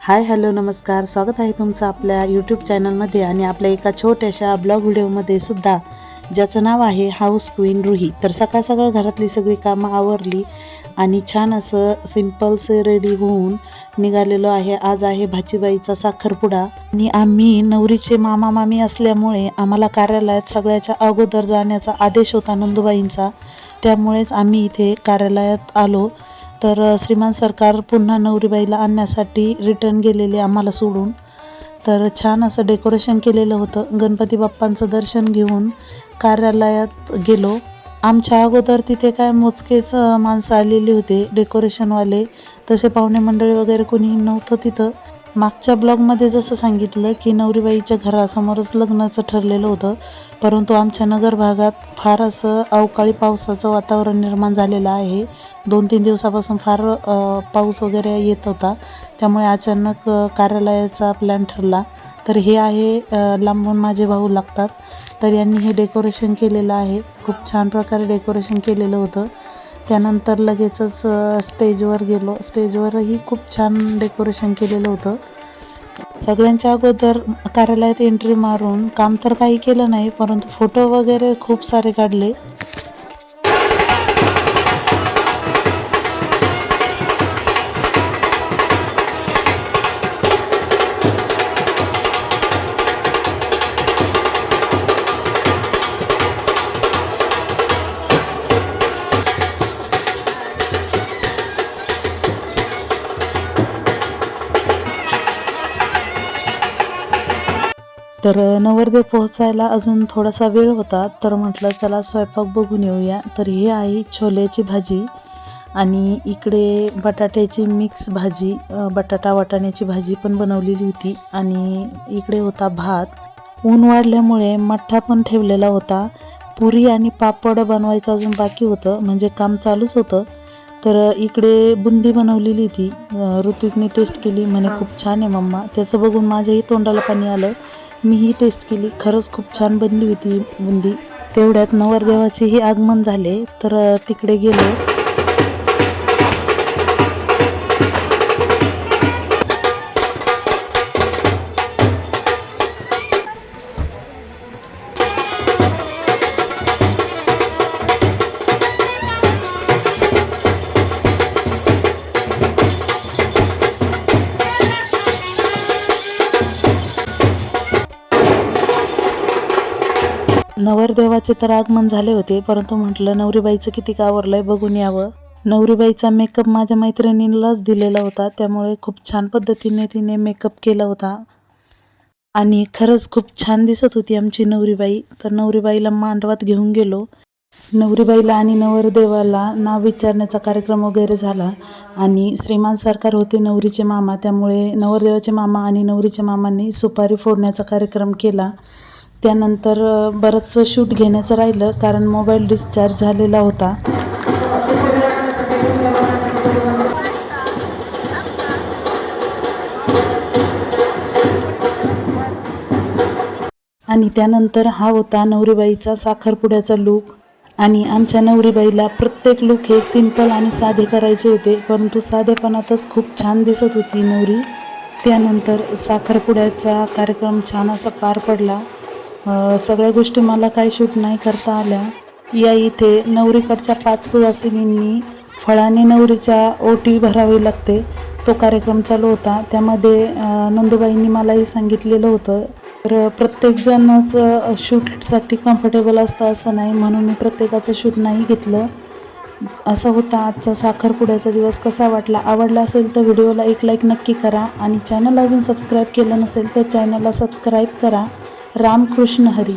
Hi hello नमस्कार, स्वागत आहे तुमचं आपल्या यूट्यूब चॅनलमध्ये आणि आपल्या एका छोट्याशा ब्लॉग व्हिडिओमध्ये सुद्धा, ज्याचं नाव आहे हाऊस क्वीन रुही। तर सकाळ घरातली सगळी कामं आवरली आणि छान असं सिंपलसे रेडी होऊन निघालेलो आहे। आज आहे भाचीबाईचा साखरपुडा आणि आम्ही नवरीचे मामा मामी असल्यामुळे आम्हाला कार्यालयात सगळ्याच्या अगोदर जाण्याचा आदेश होता नंदुबाईंचा, त्यामुळेच आम्ही इथे कार्यालयात आलो। तर श्रीमान सरकार पुन्हा नवरीबाईला आणण्यासाठी रिटर्न गेलेले आम्हाला सोडून। तर छान असं डेकोरेशन केलेलं होतं। गणपती बाप्पांचं दर्शन घेऊन कार्यालयात गेलो। आमच्या अगोदर तिथे काय मोजकेच माणसं आलेली होते डेकोरेशनवाले, तसे पाहुणे मंडळी वगैरे कोणी नव्हतं तिथं। मागच्या ब्लॉगमध्ये जसं सांगितलं की नवरीबाईच्या घरासमोरच लग्नाचं ठरलेलं होतं, परंतु आमच्या नगर भागात फार असं अवकाळी पावसाचं वातावरण निर्माण झालेलं आहे। 2-3 दिवसापासून फार पाऊस वगैरे येत होता, त्यामुळे अचानक कार्यालयाचा प्लॅन ठरला। तर हे आहे लांबून माझे भाऊ लागतात, तर यांनी हे डेकोरेशन केलेलं आहे। खूप छान प्रकारे डेकोरेशन केलेलं होतं। त्यानंतर लगेचच स्टेजवर गेलो। स्टेजवरही खूप छान डेकोरेशन केलेलं होतं। सगळ्यांच्या अगोदर कार्यालयात एंट्री मारून काम तर काही केलं नाही, परंतु फोटो वगैरे खूप सारे काढले। तर नवरदेव पोहोचायला अजून थोडासा वेळ होता, तर म्हटलं चला स्वयंपाक बघून येऊया। तर ही आहे छोल्याची भाजी आणि इकडे बटाट्याची मिक्स भाजी, बटाटा वाटाण्याची भाजी पण बनवलेली होती आणि इकडे होता भात। ऊन वाढल्यामुळे मठ्ठा पण ठेवलेला होता। पुरी आणि पापड बनवायचं अजून बाकी होतं, म्हणजे काम चालूच होतं। तर इकडे बुंदी बनवलेली होती। ऋत्विकने टेस्ट केली, म्हणे खूप छान आहे मम्मा। त्याचं बघून माझ्याही तोंडाला पाणी आलं। मीही टेस्ट केली, खरंच खूप छान बनली होती बुंदी। तेवढ्यात नवरदेवाचेही आगमन झाले, तर तिकडे गेलो। नवरदेवाचे तर आगमन झाले होते, परंतु म्हटलं नवरीबाईचं किती आवरलंय बघून यावं। नवरीबाईचा मेकअप माझ्या मैत्रिणीलाच दिलेला होता, त्यामुळे खूप छान पद्धतीने तिने मेकअप केला होता आणि खरंच खूप छान दिसत होती आमची नवरीबाई। तर नवरीबाईला मांडवात घेऊन गेलो। नवरीबाईला आणि नवरदेवाला नाव विचारण्याचा कार्यक्रम वगैरे झाला आणि श्रीमान सरकार होते नवरीचे मामा, त्यामुळे नवरदेवाचे मामा आणि नवरीच्या मामांनी सुपारी फोडण्याचा कार्यक्रम केला। त्यानंतर बरंचसं शूट घेण्याचं राहिलं, कारण मोबाईल डिस्चार्ज झालेला होता। आणि त्यानंतर हा होता नवरीबाईचा साखरपुड्याचा लूक। आणि आमच्या नवरीबाईला प्रत्येक लूक हे सिंपल आणि साधे करायचे होते, परंतु साधेपणातच खूप छान दिसत होती नवरी। त्यानंतर साखरपुड्याचा कार्यक्रम छान असा पार पडला। सगळ्या गोष्टी मला काही शूट नाही करता आल्या। या इथे नवरीकडच्या 5 सुवासिनींनी फळाने नवरीच्या ओटी भरावी लागते, तो कार्यक्रम चालू होता। त्यामध्ये नंदुबाईंनी मलाही सांगितलेलं होतं। तर प्रत्येकजणच शूटसाठी कम्फर्टेबल असतं असं नाही, म्हणून मी प्रत्येकाचं शूट नाही घेतलं। असा होता आजचा साखरपुड्याचा दिवस। कसा वाटला? आवडला असेल तर व्हिडिओला एक लाईक नक्की करा आणि चॅनल अजून सबस्क्राईब केलं नसेल तर चॅनलला सबस्क्राईब करा। रामकृष्ण हरी।